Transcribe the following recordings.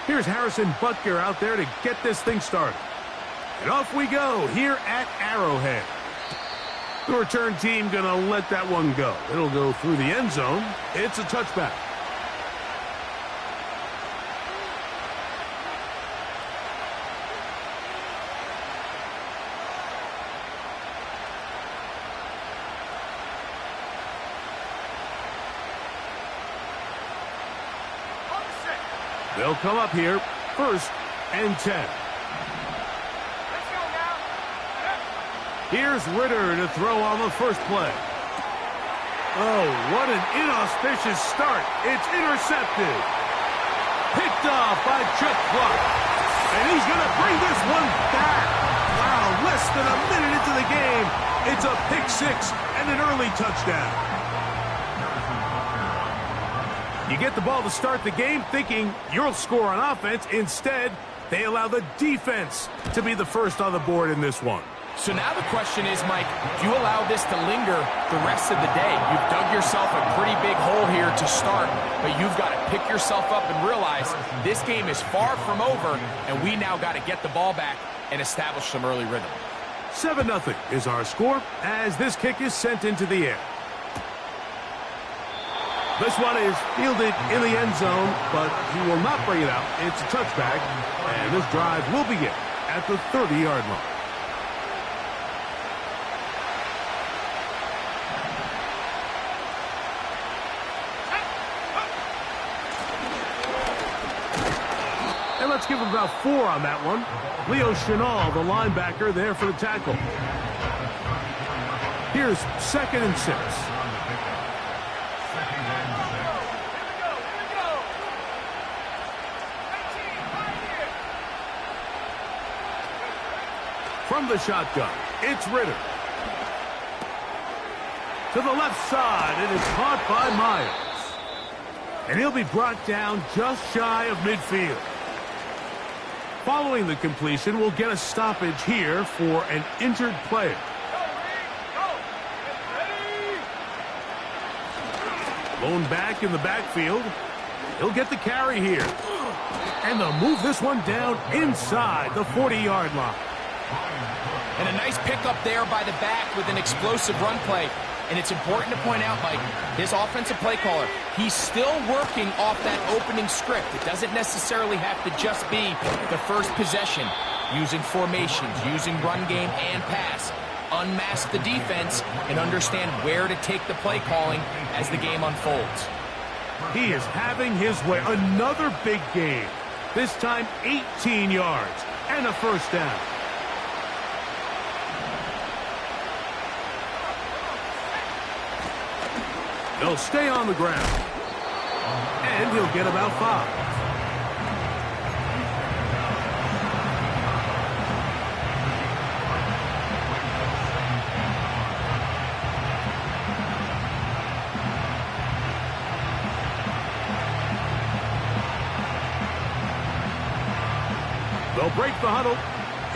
Here's Harrison Butker out there to get this thing started. And off we go here at Arrowhead. The return team going to let that one go. It'll go through the end zone. It's a touchback. They'll come up here, 1st and 10. Let's go now. Here's Ritter to throw on the first play. Oh, what an inauspicious start. It's intercepted. Picked off by Chuck Clark. And he's going to bring this one back. Wow, less than a minute into the game. It's a pick-6 and an early touchdown. You get the ball to start the game thinking you'll score on offense. Instead, they allow the defense to be the first on the board in this one. So now the question is, Mike, do you allow this to linger the rest of the day? You've dug yourself a pretty big hole here to start, but you've got to pick yourself up and realize this game is far from over, and we now got to get the ball back and establish some early rhythm. 7-0 is our score as this kick is sent into the air. This one is fielded in the end zone, but he will not bring it out. It's a touchback, and this drive will begin at the 30-yard line. And let's give him about 4 on that one. Leo Chenal, the linebacker, there for the tackle. Here's 2nd and 6. From the shotgun, it's Ritter. To the left side, and it's caught by Myers. And he'll be brought down just shy of midfield. Following the completion, we'll get a stoppage here for an injured player. Blown back in the backfield. He'll get the carry here. And they'll move this one down inside the 40-yard line. And a nice pickup there by the back with an explosive run play. And it's important to point out, Mike, this offensive play caller, he's still working off that opening script. It doesn't necessarily have to just be the first possession. Using formations, using run game and pass. Unmask the defense and understand where to take the play calling as the game unfolds. He is having his way. Another big game. This time 18 yards and a first down. They'll stay on the ground. And he'll get about 5. They'll break the huddle.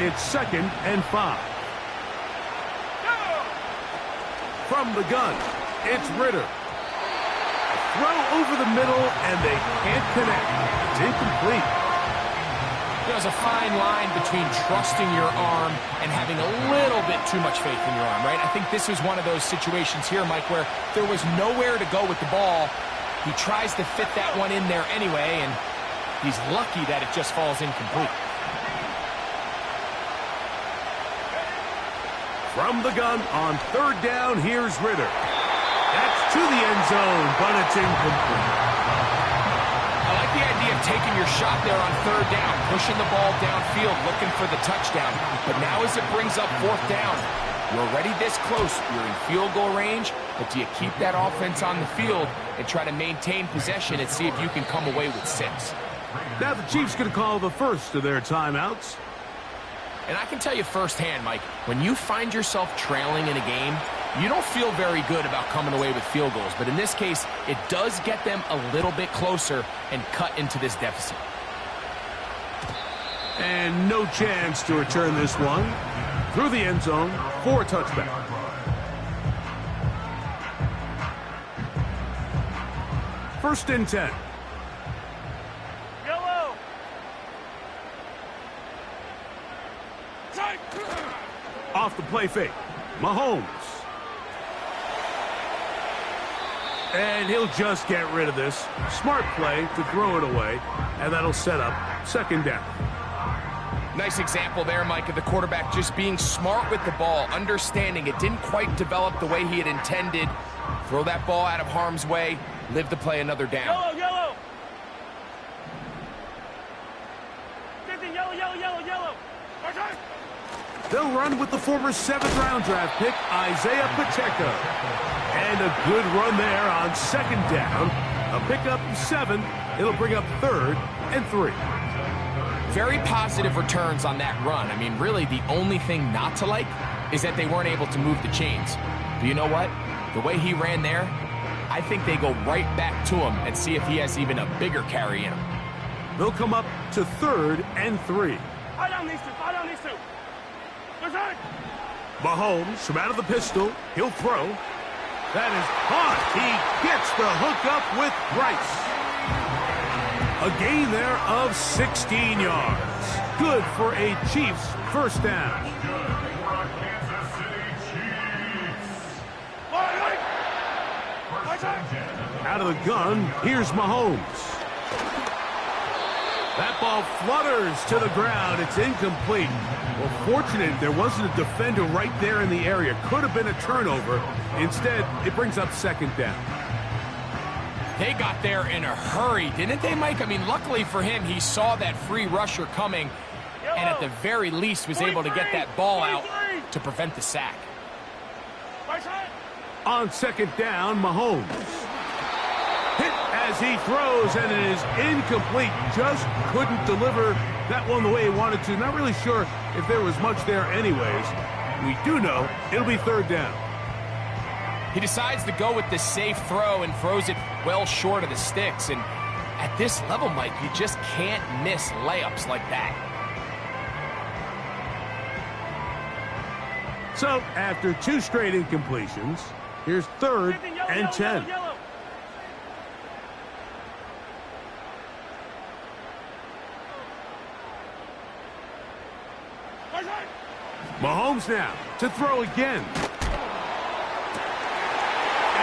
It's 2nd and 5. From the gun, it's Ritter. Throw over the middle, and they can't connect. It's incomplete. There's a fine line between trusting your arm and having a little bit too much faith in your arm, right? I think this is one of those situations here, Mike, where there was nowhere to go with the ball. He tries to fit that one in there anyway, and he's lucky that it just falls incomplete. From the gun on 3rd down, here's Ritter. That's to the end zone, but it's incomplete. I like the idea of taking your shot there on 3rd down, pushing the ball downfield, looking for the touchdown. But now as it brings up 4th down, you're already this close. You're in field goal range, but do you keep that offense on the field and try to maintain possession and see if you can come away with 6? Now the Chiefs going to call the first of their timeouts. And I can tell you firsthand, Mike, when you find yourself trailing in a game, you don't feel very good about coming away with field goals. But in this case, it does get them a little bit closer and cut into this deficit. And no chance to return this one through the end zone for a touchback. First and 10. Yellow. Off the play fake. Mahomes. And he'll just get rid of this. Smart play to throw it away, and that'll set up second down. Nice example there, Mike, of the quarterback just being smart with the ball, understanding it didn't quite develop the way he had intended. Throw that ball out of harm's way, live to play another down. Yellow, yellow. 15, yellow, yellow, yellow, yellow. Okay. They'll run with the former 7th-round draft pick, Isaiah Pacheco. And a good run there on second down. A pickup 7. It'll bring up 3rd and 3. Very positive returns on that run. I mean, really, the only thing not to like is that they weren't able to move the chains. But you know what? The way he ran there, I think they go right back to him and see if he has even a bigger carry in him. They'll come up to 3rd and 3. Fire down these two. Fire down these two. Good side. Mahomes from out of the pistol. He'll throw. That is hot. He gets the hookup with Bryce. A gain there of 16 yards. Good for a Chiefs first down. Out of the gun, here's Mahomes. That ball flutters to the ground. It's incomplete. Well, fortunate there wasn't a defender right there in the area. Could have been a turnover. Instead, it brings up second down. They got there in a hurry, didn't they, Mike? I mean, luckily for him, he saw that free rusher coming and at the very least was able to get that ball out to prevent the sack. On second down, Mahomes. Hit as he throws, and it is incomplete. Just couldn't deliver that one the way he wanted to. Not really sure if there was much there anyways. We do know it'll be third down. He decides to go with the safe throw and throws it well short of the sticks. And at this level, Mike, you just can't miss layups like that. So, after 2 straight incompletions, here's 3rd and 10. Mahomes now to throw again.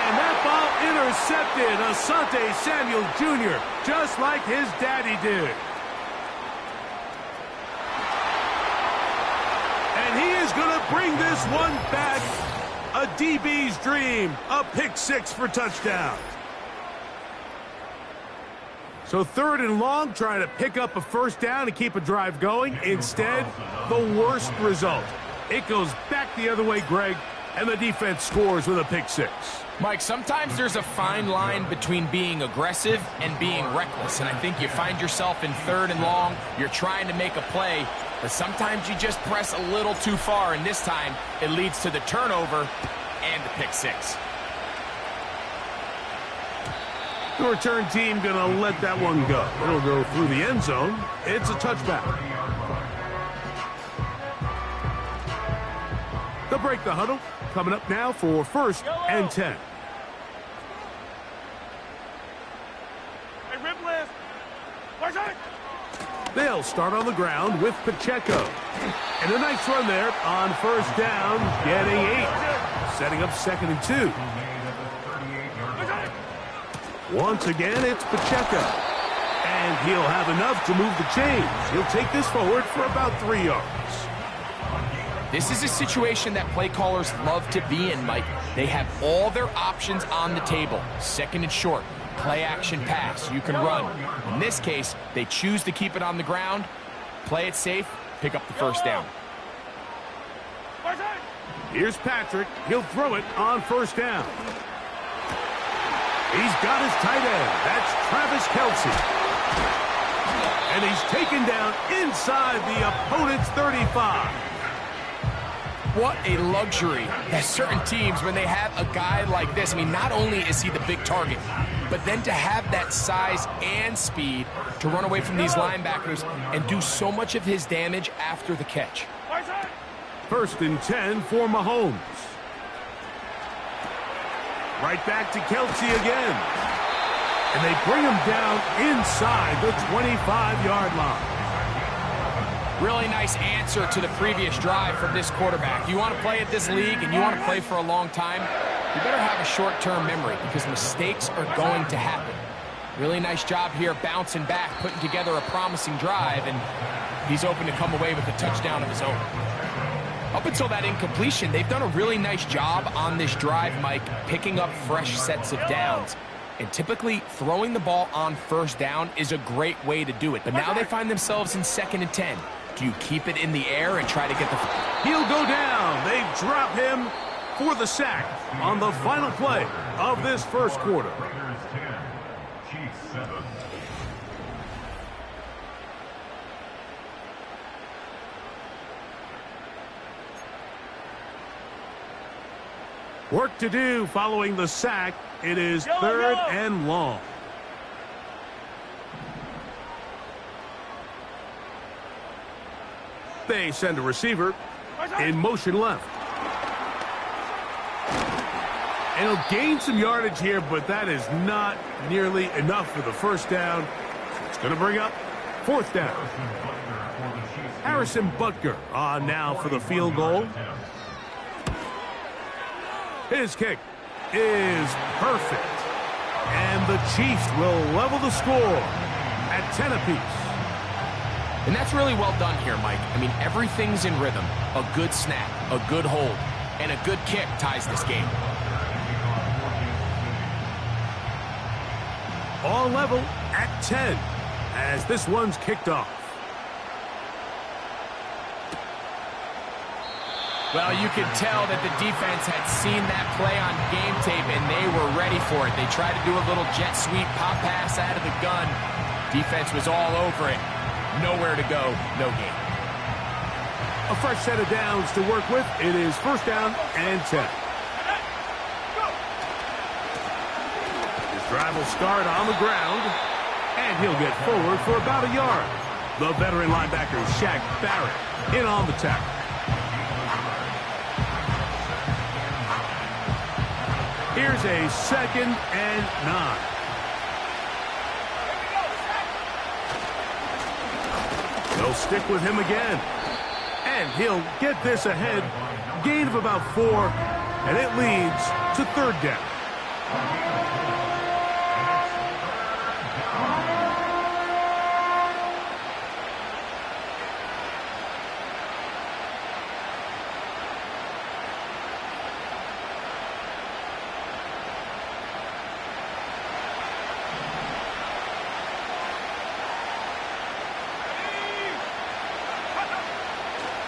And that ball intercepted. Asante Samuel Jr., just like his daddy did. And he is going to bring this one back. A DB's dream. A pick 6 for touchdown. So 3rd and long, trying to pick up a first down and keep a drive going. Instead, the worst result. It goes back the other way, Greg, and the defense scores with a pick 6. Mike, sometimes there's a fine line between being aggressive and being reckless, and I think you find yourself in 3rd and long, you're trying to make a play, but sometimes you just press a little too far, and this time it leads to the turnover and the pick 6. The return team going to let that one go. It'll go through the end zone. It's a touchback. They'll break the huddle. Coming up now for 1st and 10. Hey, rip left. Watch out. They'll start on the ground with Pacheco. And a nice run there on first down, getting 8. Setting up 2nd and 2. Once again, it's Pacheco. And he'll have enough to move the chains. He'll take this forward for about 3 yards. This is a situation that play callers love to be in, Mike. They have all their options on the table. 2nd and short, play action pass, you can run. In this case, they choose to keep it on the ground, play it safe, pick up the first down. Here's Patrick. He'll throw it on first down. He's got his tight end. That's Travis Kelce. And he's taken down inside the opponent's 35. What a luxury that certain teams, when they have a guy like this, I mean, not only is he the big target, but then to have that size and speed to run away from these linebackers and do so much of his damage after the catch. 1st and 10 for Mahomes. Right back to Kelce again. And they bring him down inside the 25-yard line. Really nice answer to the previous drive from this quarterback. You want to play at this league and you want to play for a long time, you better have a short-term memory because mistakes are going to happen. Really nice job here bouncing back, putting together a promising drive, and he's open to come away with a touchdown of his own. Up until that incompletion, they've done a really nice job on this drive, Mike, picking up fresh sets of downs. And typically, throwing the ball on first down is a great way to do it. But now they find themselves in 2nd and 10. Do you keep it in the air and try to get the... He'll go down. They drop him for the sack on the final play of this first quarter. Work to do following the sack. It is 3rd and long. They send a receiver in motion left. And he'll gain some yardage here, but that is not nearly enough for the first down. It's going to bring up 4th down. Harrison Butker on now for the field goal. His kick is perfect. And the Chiefs will level the score at 10 apiece. And that's really well done here, Mike. I mean, everything's in rhythm. A good snap, a good hold, and a good kick ties this game. All level at 10 as this one's kicked off. Well, you could tell that the defense had seen that play on game tape, and they were ready for it. They tried to do a little jet sweep, pop pass out of the gun. Defense was all over it. Nowhere to go, no gain. A fresh set of downs to work with. It is 1st down and 10. His drive will start on the ground, and he'll get forward for about a yard. The veteran linebacker, Shaq Barrett, in on the tackle. Here's a 2nd and 9. They'll stick with him again. And he'll get this ahead. Gain of about 4. And it leads to 3rd down.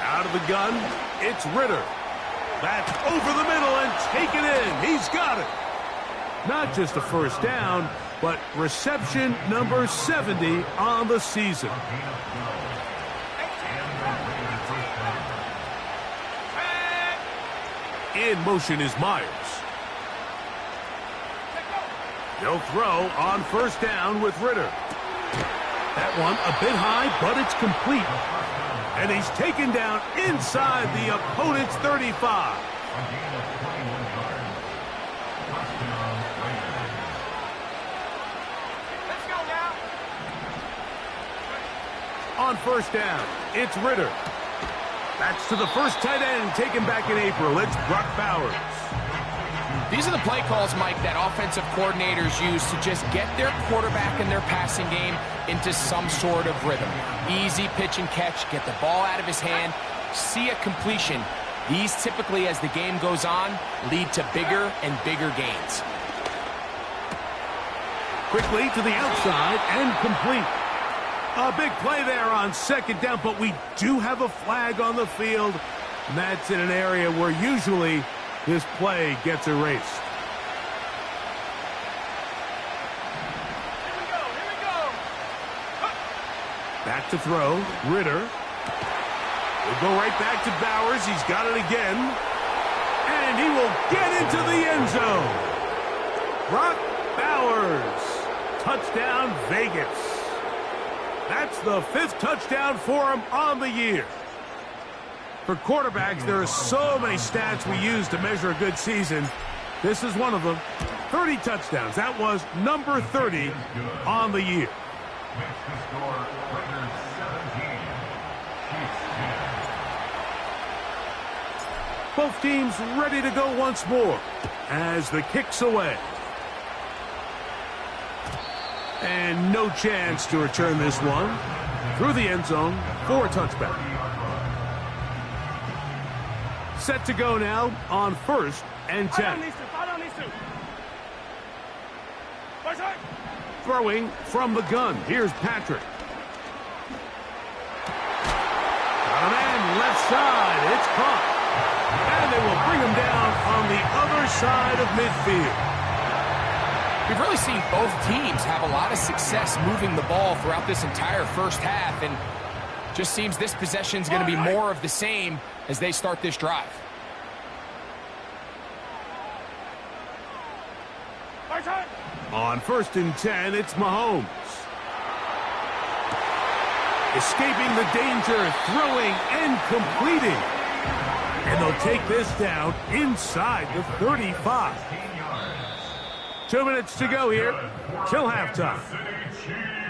Out of the gun, it's Ritter. That's over the middle and taken in. He's got it. Not just a first down, but reception number 70 on the season. In motion is Myers. They'll throw on first down with Ritter. That one a bit high, but it's complete. And he's taken down inside the opponent's 35. Let's go now. On first down, it's Ritter. That's to the first tight end taken back in April. It's Brock Bowers. These are the play calls, Mike, that offensive coordinators use to just get their quarterback and their passing game into some sort of rhythm. Easy pitch and catch, get the ball out of his hand, see a completion. These typically, as the game goes on, lead to bigger and bigger gains. Quickly to the outside and complete. A big play there on second down, but we do have a flag on the field. And that's in an area where usually this play gets erased. Here we go. Back to throw, Ritter. We'll go right back to Bowers. He's got it again. And he will get into the end zone. Brock Bowers. Touchdown, Vegas. That's the 5th touchdown for him on the year. For quarterbacks, there are so many stats we use to measure a good season. This is one of them. 30 touchdowns. That was number 30 on the year. Both teams ready to go once more as the kick's away. And no chance to return this one through the end zone for a touchback. Set to go now on 1st and 10. Throwing from the gun. Here's Patrick. Got a man left side. It's caught. And they will bring him down on the other side of midfield. We've really seen both teams have a lot of success moving the ball throughout this entire first half, and just seems this possession is going to be more of the same as they start this drive. On 1st and 10, it's Mahomes. Escaping the danger, throwing and completing. And they'll take this down inside the 35. 2 minutes to go here till halftime.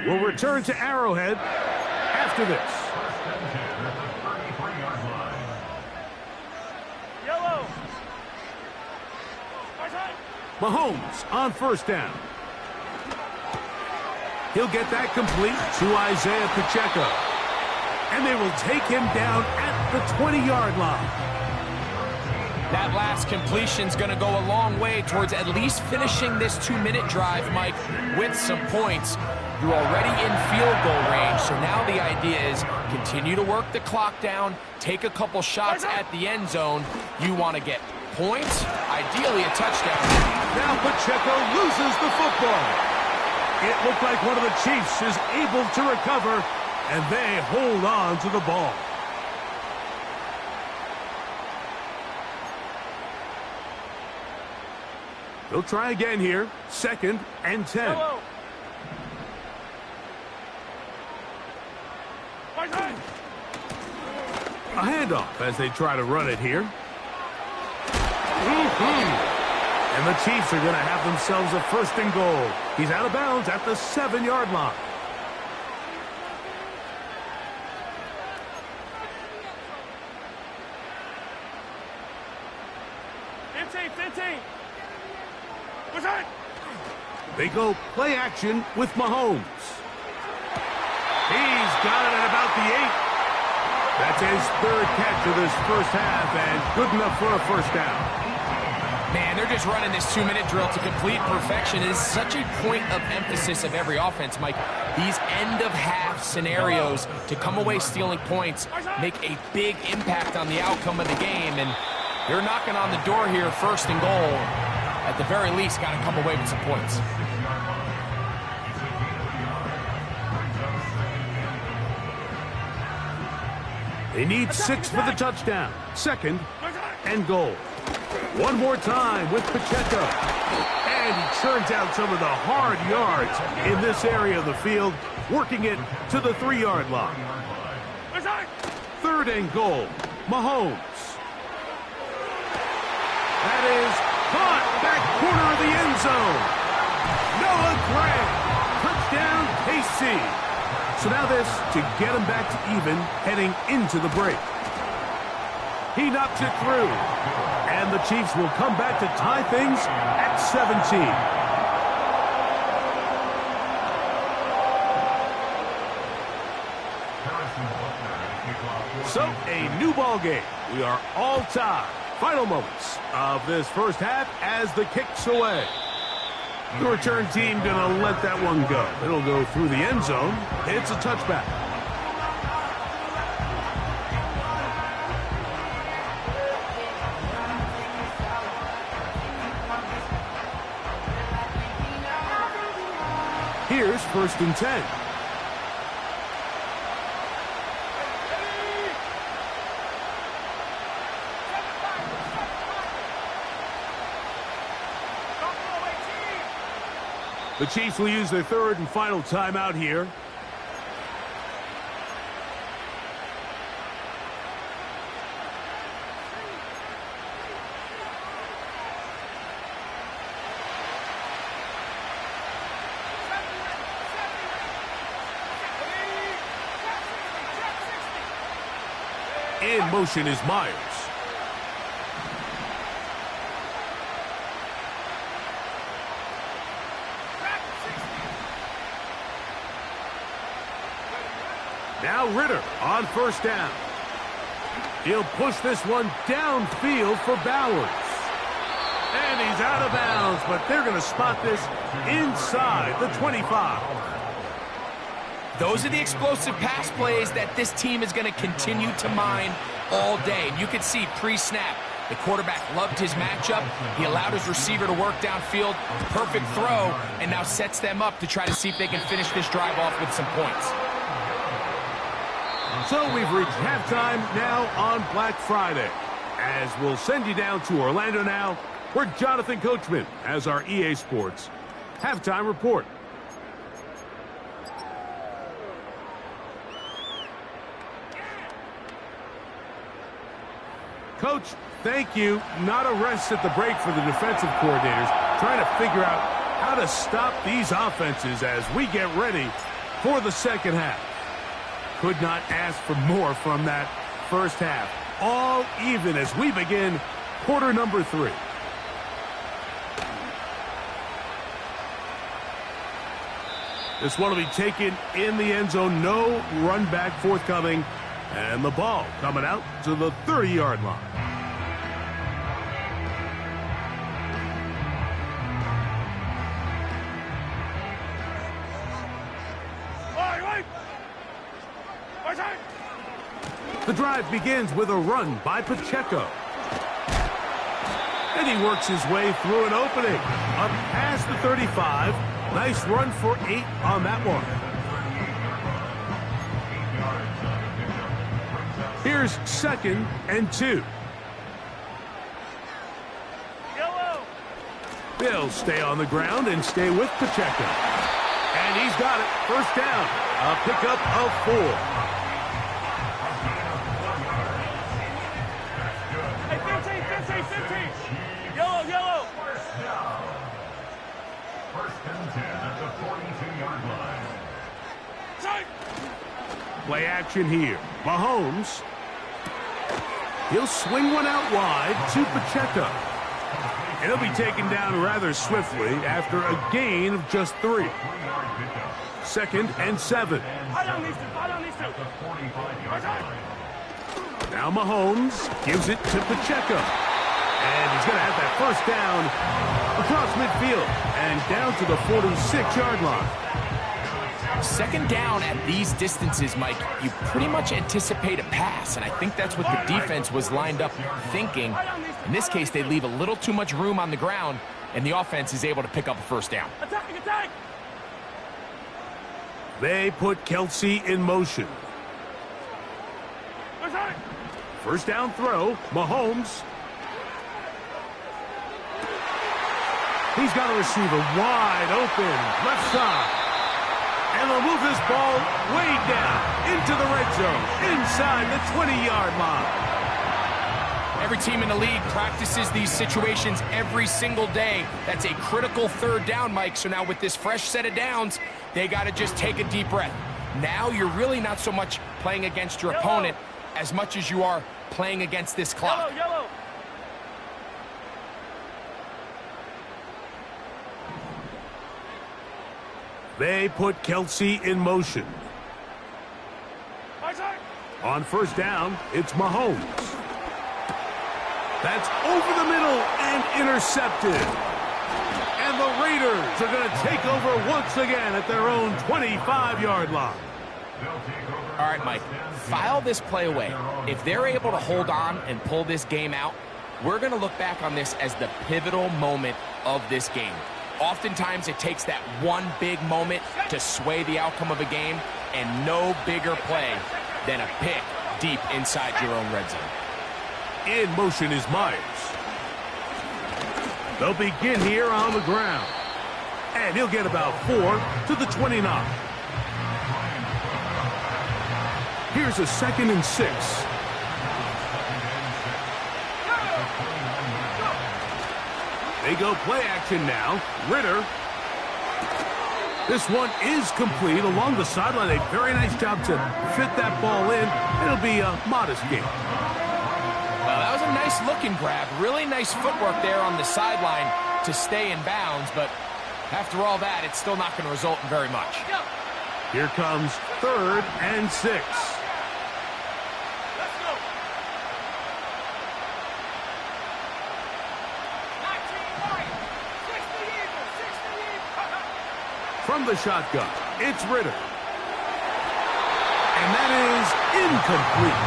We'll return to Arrowhead after this. Yellow. Mahomes on 1st down. He'll get that complete to Isaiah Pacheco. And they will take him down at the 20-yard line. That last completion's going to go a long way towards at least finishing this 2-minute drive, Mike, with some points. You're already in field goal range, so now the idea is continue to work the clock down, take a couple shots at the end zone. You want to get points, ideally a touchdown. Now Pacheco loses the football. It looked like one of the Chiefs is able to recover, and they hold on to the ball. They'll try again here. 2nd and 10. Yellow. A handoff as they try to run it here. And the Chiefs are going to have themselves a 1st and goal. He's out of bounds at the 7-yard line. They go play action with Mahomes. He's got it at about the 8. That's his 3rd catch of this first half, and good enough for a 1st down. Man, they're just running this 2-minute drill to complete perfection. It is such a point of emphasis of every offense, Mike. These end-of-half scenarios to come away stealing points make a big impact on the outcome of the game, and they're knocking on the door here, 1st and goal. At the very least, got to come away with some points. They need 6 for the touchdown. 2nd and goal. One more time with Pacheco. And he churns out some of the hard yards in this area of the field, working it to the 3-yard line. 3rd and goal. Mahomes. That is caught back corner of the end zone. Noah Gray. Touchdown, KC. So now this to get him back to even heading into the break. He knocks it through. And the Chiefs will come back to tie things at 17. So, a new ball game. We are all tied. Final moments of this first half as the kick's away. The return team going to let that one go. It'll go through the end zone. It's a touchback. Here's 1st and 10. The Chiefs will use their 3rd and final timeout here. In motion is Myers. Now Ritter on first down. He'll push this one downfield for Bowers. And he's out of bounds, but they're going to spot this inside the 25. Those are the explosive pass plays that this team is going to continue to mine all day. And you can see pre-snap, the quarterback loved his matchup. He allowed his receiver to work downfield. Perfect throw, and now sets them up to try to see if they can finish this drive off with some points. So we've reached halftime now on Black Friday. As we'll send you down to Orlando now, where Jonathan Coachman has our EA Sports halftime report. Coach, thank you. Not a rest at the break for the defensive coordinators, trying to figure out how to stop these offenses as we get ready for the second half. Could not ask for more from that first half. All even as we begin quarter number 3. This one will be taken in the end zone. No run back forthcoming. And the ball coming out to the 30-yard line. The drive begins with a run by Pacheco. And he works his way through an opening. Up past the 35. Nice run for 8 on that one. Here's 2nd and 2. Yellow. They'll stay on the ground and stay with Pacheco. And he's got it. First down. A pickup of 4. Hey, 15. Yellow, yellow. First and 10 at the 42-yard line. Play action here. Mahomes. He'll swing one out wide to Pacheco. And he'll be taken down rather swiftly after a gain of just 3. 2nd and 7. Now Mahomes gives it to Pacheco. And he's going to have that first down across midfield and down to the 46-yard line. Second down at these distances, Mike, you pretty much anticipate a pass, and I think that's what the defense was lined up thinking. In this case, they leave a little too much room on the ground, and the offense is able to pick up a first down. Attack! They put Kelsey in motion. First down throw, Mahomes. He's got a receiver wide open, left side. And they'll move this ball way down into the red zone, inside the 20-yard line. Every team in the league practices these situations every single day. That's a critical third down, Mike. So now with this fresh set of downs, they got to just take a deep breath. Now you're really not so much playing against your opponent as much as you are playing against this clock. Yellow. They put Kelsey in motion. On first down, it's Mahomes. That's over the middle and intercepted. And the Raiders are going to take over once again at their own 25-yard line. All right, Mike, file this play away. If they're able to hold on and pull this game out, we're going to look back on this as the pivotal moment of this game. Oftentimes, it takes that one big moment to sway the outcome of a game, and no bigger play than a pick deep inside your own red zone. In motion is Myers. They'll begin here on the ground. And he'll get about 4 to the 29. Here's a 2nd and 6. They go play action now. Ritter. This one is complete along the sideline. A very nice job to fit that ball in. It'll be a modest gain. Well, that was a nice looking grab. Really nice footwork there on the sideline to stay in bounds, but after all that, it's still not going to result in very much. Here comes 3rd and 6. Let's go. 19 right. 60 Eagle. 60 Eagle. From the shotgun, it's Ritter. And that is incomplete.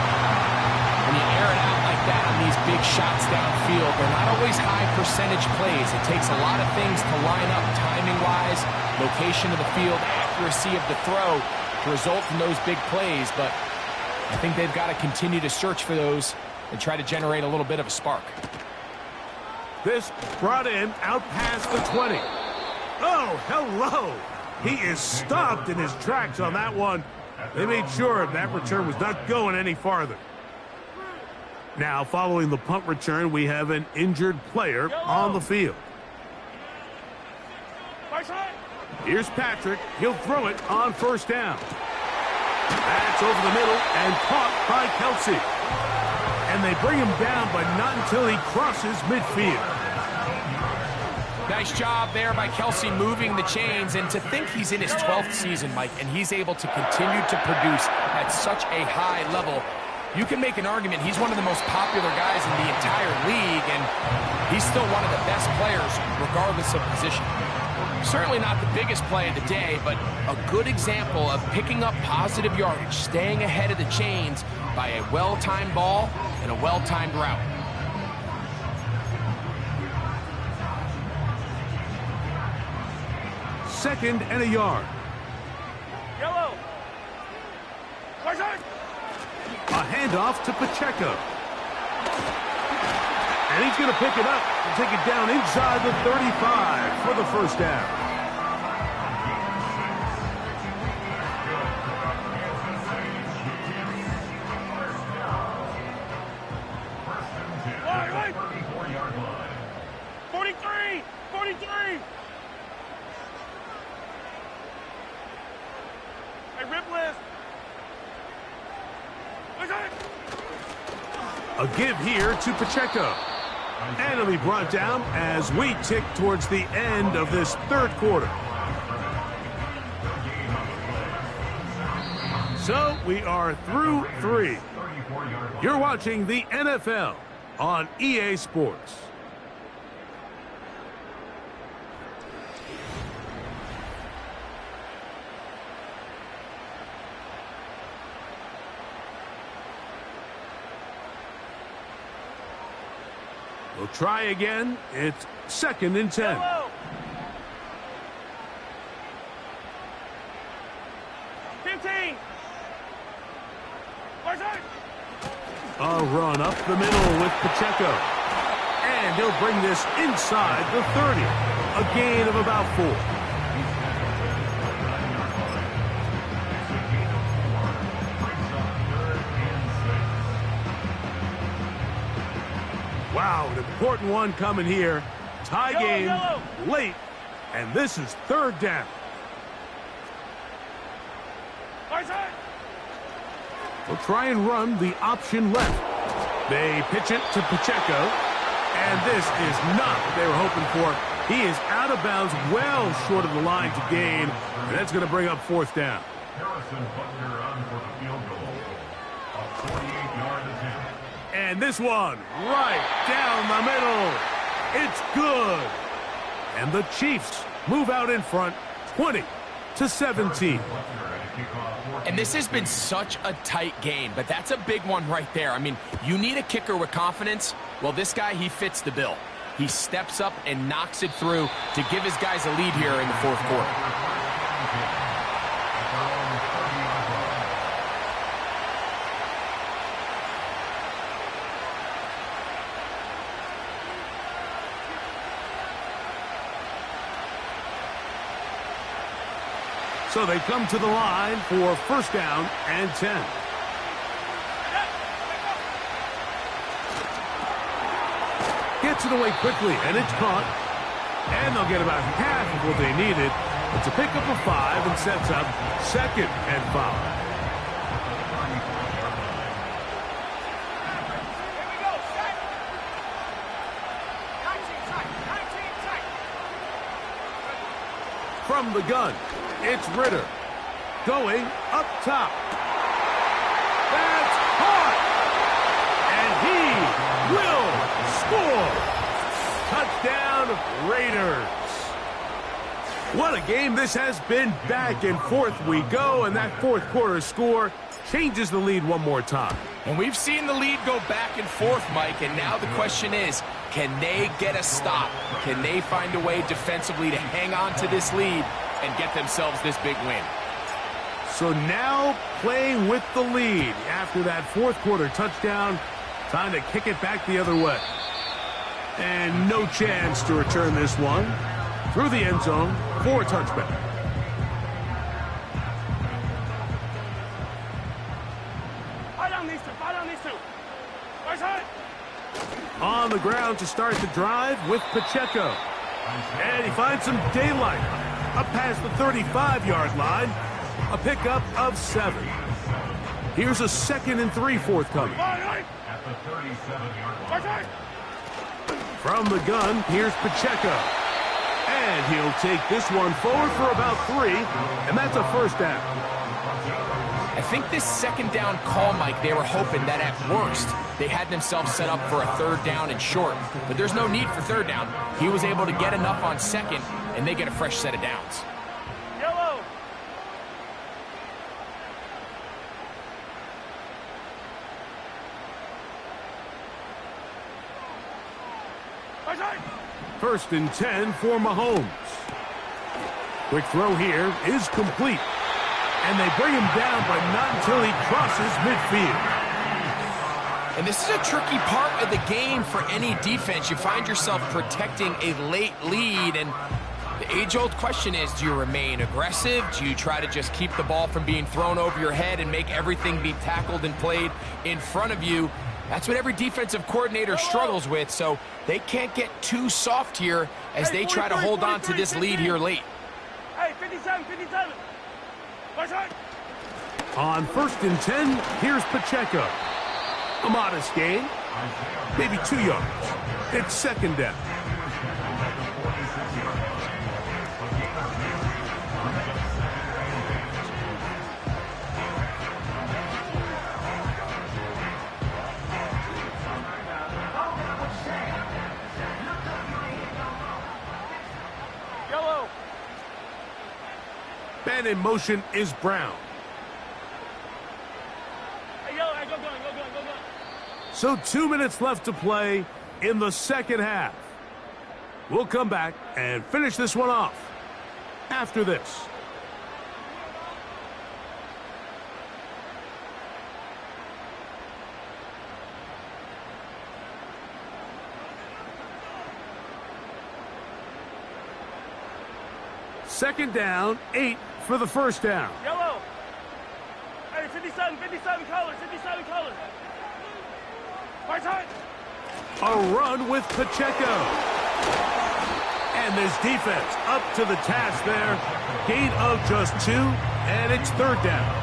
When you air it out like that on these big shots downfield, they're not always high percentage plays. It takes a lot of things to line up timing-wise, location of the field, accuracy of the throw to result in those big plays. But I think they've got to continue to search for those and try to generate a little bit of a spark. This brought in out past the 20. Oh, hello. He is stopped in his tracks on that one. They made sure that return was not going any farther. Now, following the punt return, we have an injured player on the field. Here's Patrick. He'll throw it on 1st down. That's over the middle and caught by Kelsey. And they bring him down, but not until he crosses midfield. Nice job there by Kelsey moving the chains, and to think he's in his 12th season, Mike, and he's able to continue to produce at such a high level. You can make an argument he's one of the most popular guys in the entire league, and he's still one of the best players regardless of position. Certainly not the biggest play of the day, but a good example of picking up positive yardage, staying ahead of the chains by a well-timed ball and a well-timed route. Second and a yard. Yellow. A handoff to Pacheco. And he's going to pick it up and take it down inside the 35 for the 1st down. Right. 43. 43. Hey, rip list. A give here to Pacheco. And it'll be brought down as we tick towards the end of this 3rd quarter. So we are through 3. You're watching the NFL on EA Sports. We'll try again. It's 2nd and 10. Yellow. 15. A run up the middle with Pacheco. And he'll bring this inside the 30. A gain of about 4. Wow, an important one coming here. Tie game late, and this is 3rd down. We'll try and run the option left. They pitch it to Pacheco, and this is not what they were hoping for. He is out of bounds, well short of the line to gain, and that's going to bring up 4th down. Harrison Butler on for the field goal. A 48-yard attempt. And this one, right down the middle. It's good. And the Chiefs move out in front, 20-17. And this has been such a tight game, but that's a big one right there. I mean, you need a kicker with confidence. Well, this guy, he fits the bill. He steps up and knocks it through to give his guys a lead here in the 4th quarter. So they come to the line for 1st down and 10. Gets it away quickly, and it's caught. And they'll get about half of what they needed. It's a pickup of 5 and sets up 2nd and 5. From the gun, it's Ritter. Going up top. That's hard. And he will score. Touchdown, Raiders. What a game this has been. Back and forth we go, and that fourth quarter score changes the lead one more time. And we've seen the lead go back and forth, Mike, and now the question is, can they get a stop? Can they find a way defensively to hang on to this lead and get themselves this big win? So now playing with the lead after that fourth quarter touchdown, time to kick it back the other way. And no chance to return this one through the end zone for a touchback. On the ground to start the drive with Pacheco. And he finds some daylight up past the 35-yard line. A pickup of 7. Here's a 2nd and 3 forthcoming. At the 37-yard line. From the gun, here's Pacheco. And he'll take this one forward for about 3, and that's a first down. I think this second down call, Mike, they were hoping that at worst they had themselves set up for a 3rd down and short. But there's no need for 3rd down. He was able to get enough on 2nd, and they get a fresh set of downs. Yellow. First and 10 for Mahomes. Quick throw here is complete. And they bring him down, but not until he crosses midfield. And this is a tricky part of the game for any defense. You find yourself protecting a late lead, and the age-old question is, do you remain aggressive? Do you try to just keep the ball from being thrown over your head and make everything be tackled and played in front of you? That's what every defensive coordinator struggles with, so they can't get too soft here as they try to hold on to this lead here late. Hey, 57, 57. On 1st and 10, here's Pacheco. A modest gain, maybe 2 yards. It's 2nd down. Yellow. Man in motion is Brown. Hey, yellow, hey, go. So 2 minutes left to play in the second half. We'll come back and finish this one off after this. Second down, 8 for the first down. Yellow. Hey, 57 colors, 57 colors. Right side. A run with Pacheco. And this defense up to the task there. Gain of just 2, and it's 3rd down.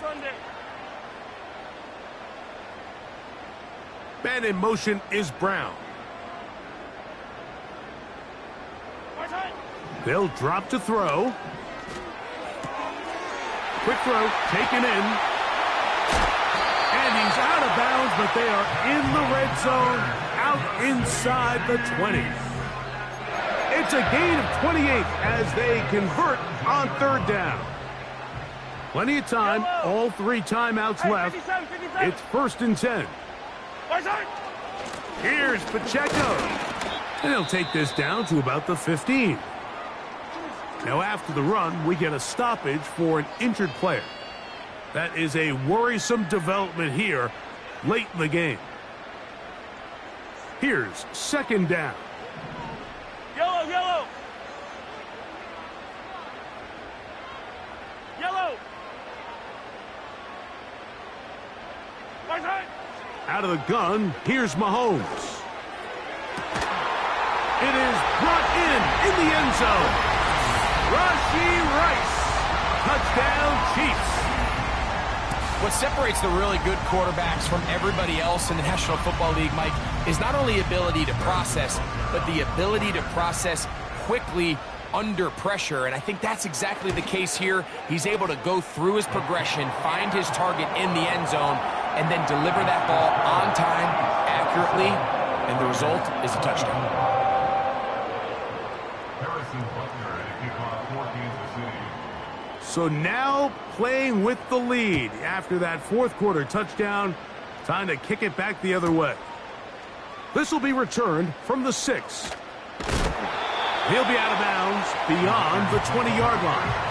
Sunday. Man in motion is Brown. They'll drop to throw. Quick throw, taken in. And he's out of bounds, but they are in the red zone, out inside the 20. It's a gain of 28 as they convert on 3rd down. Plenty of time, all 3 timeouts left. 57. It's 1st and 10. Here's Pacheco. And he'll take this down to about the 15. Now after the run, we get a stoppage for an injured player. That is a worrisome development here late in the game. Here's second down. Yellow, yellow. Yellow. Right side. Out of the gun, here's Mahomes. It is brought in the end zone. Rashee Rice. Touchdown, Chiefs. What separates the really good quarterbacks from everybody else in the National Football League, Mike, is not only ability to process, but the ability to process quickly under pressure. And I think that's exactly the case here. He's able to go through his progression, find his target in the end zone, and then deliver that ball on time, accurately, and the result is a touchdown. So now playing with the lead after that fourth quarter touchdown. Time to kick it back the other way. This will be returned from the 6. He'll be out of bounds beyond the 20-yard line.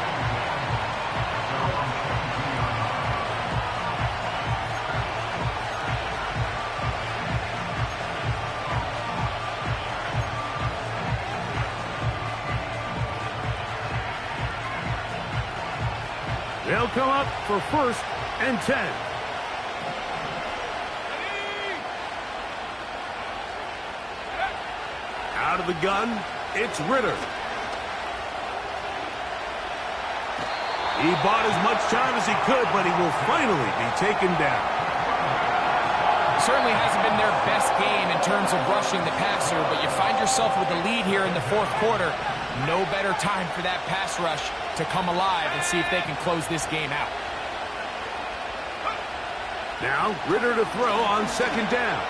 They'll come up for first and 10. Out of the gun, it's Ritter. He bought as much time as he could, but he will finally be taken down. Certainly hasn't been their best game in terms of rushing the passer, but you find yourself with a lead here in the fourth quarter. No better time for that pass rush to come alive and see if they can close this game out. Now, Ritter to throw on second down.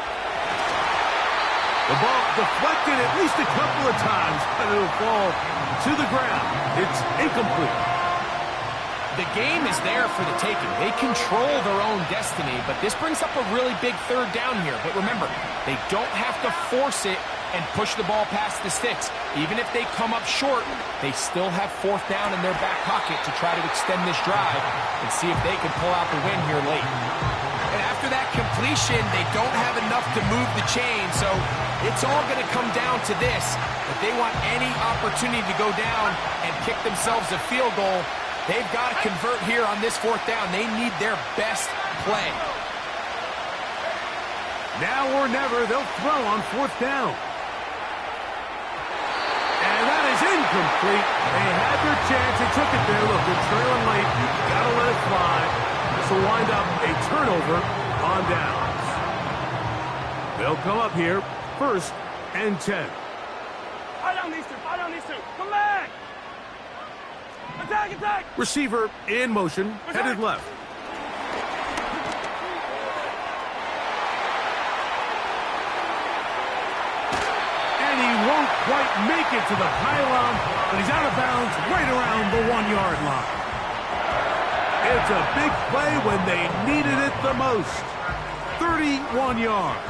The ball deflected at least a couple of times, but it'll fall to the ground. It's incomplete. The game is there for the taking. They control their own destiny, but this brings up a really big third down here. But remember, they don't have to force it and push the ball past the sticks. Even if they come up short, they still have fourth down in their back pocket to try to extend this drive and see if they can pull out the win here late. And after that completion, they don't have enough to move the chain, so it's all going to come down to this. If they want any opportunity to go down and kick themselves a field goal, they've got to convert here on this fourth down. They need their best play. Now or never, they'll throw on fourth down. And that is incomplete. They had their chance. They took it there. Look, they're trailing late. You've got to let it fly. This will wind up a turnover on downs. They'll come up here, first and 10. Fire down these two. Fire down these two. Come back. Attack, attack. Receiver in motion, headed left. And he won't quite make it to the pylon, but he's out of bounds right around the 1-yard line. It's a big play when they needed it the most. 31 yards.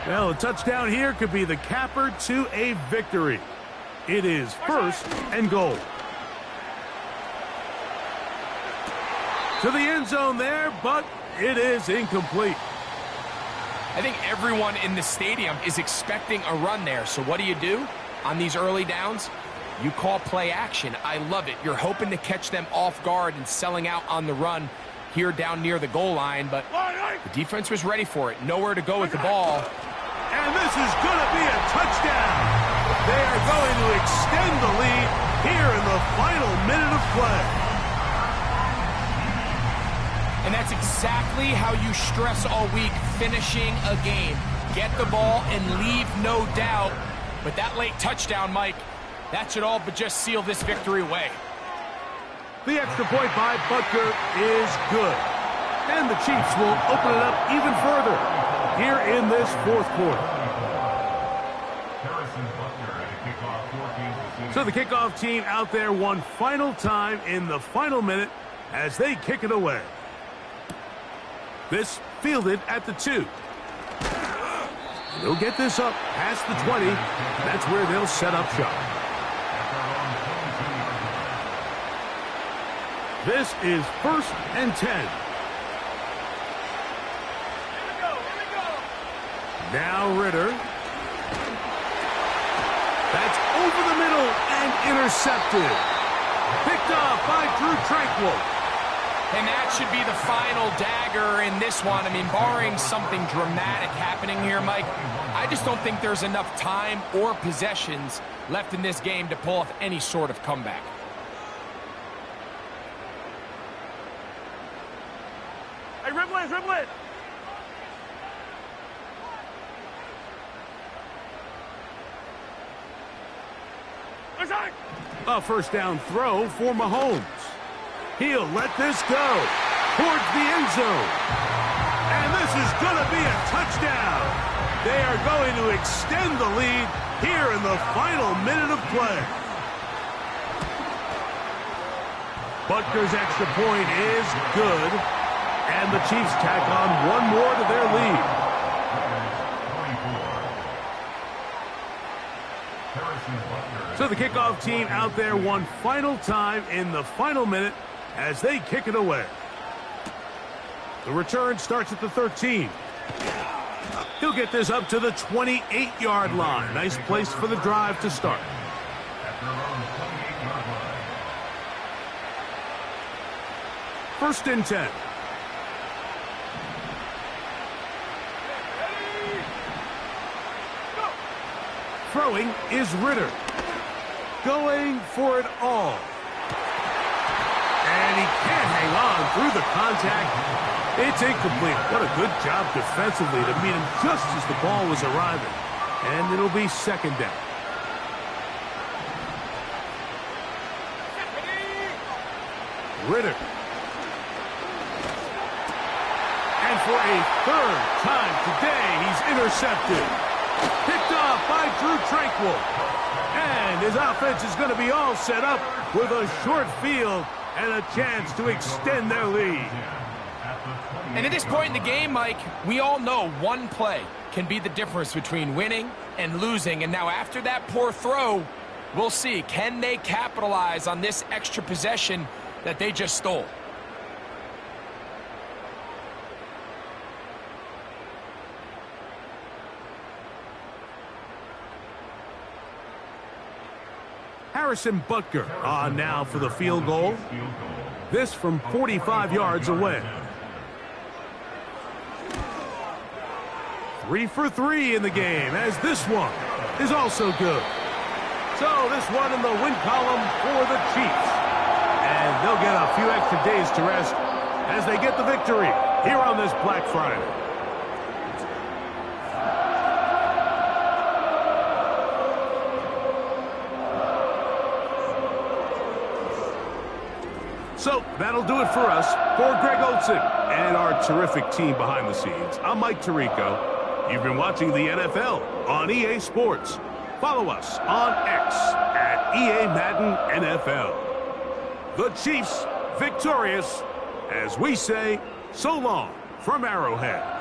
Well, a touchdown here could be the capper to a victory. It is first and goal. To the end zone there, but it is incomplete. I think everyone in the stadium is expecting a run there. So what do? On these early downs? You call play action. I love it. You're hoping to catch them off guard and selling out on the run here down near the goal line, but the defense was ready for it. Nowhere to go with the ball. And this is going to be a touchdown. They are going to extend the lead here in the final minute of play. And that's exactly how you stress all week, finishing a game. Get the ball and leave no doubt. But that late touchdown, Mike, that should all but just seal this victory away. The extra point by Butker is good. And the Chiefs will open it up even further here in this fourth quarter. So the kickoff team out there one final time in the final minute as they kick it away. This fielded at the 2. They'll get this up past the 20. That's where they'll set up shop. This is 1st and 10. Now Ritter. That's over the middle and intercepted. Picked off by Drew Tranquill. And that should be the final dagger in this one. I mean, barring something dramatic happening here, Mike, I just don't think there's enough time or possessions left in this game to pull off any sort of comeback. Hey, dribble it, dribble it. A first down throw for Mahomes. He'll let this go towards the end zone. And this is going to be a touchdown. They are going to extend the lead here in the final minute of play. Butker's extra point is good. And the Chiefs tack on one more to their lead. So the kickoff team out there one final time in the final minute as they kick it away. The return starts at the 13. He'll get this up to the 28-yard line. Nice place for the drive to start. First and 10. Throwing is Ritter. Going for it all. And he can't hang on through the contact. It's incomplete. What a good job defensively to meet him just as the ball was arriving. And it'll be second down. Ritter. And for a third time today, he's intercepted. Picked off by Drew Tranquill. And his offense is going to be all set up with a short field and a chance to extend their lead. And at this point in the game, Mike, we all know one play can be the difference between winning and losing. And now after that poor throw, we'll see, can they capitalize on this extra possession that they just stole? Harrison Butker on now for the field goal. This from 45 yards away. 3 for 3 in the game, as this one is also good. So this one in the win column for the Chiefs. And they'll get a few extra days to rest as they get the victory here on this Black Friday. So that'll do it for us. For Greg Olson and our terrific team behind the scenes, I'm Mike Tirico. You've been watching the NFL on EA Sports. Follow us on X at EA Madden NFL. The Chiefs victorious as we say so long from Arrowhead.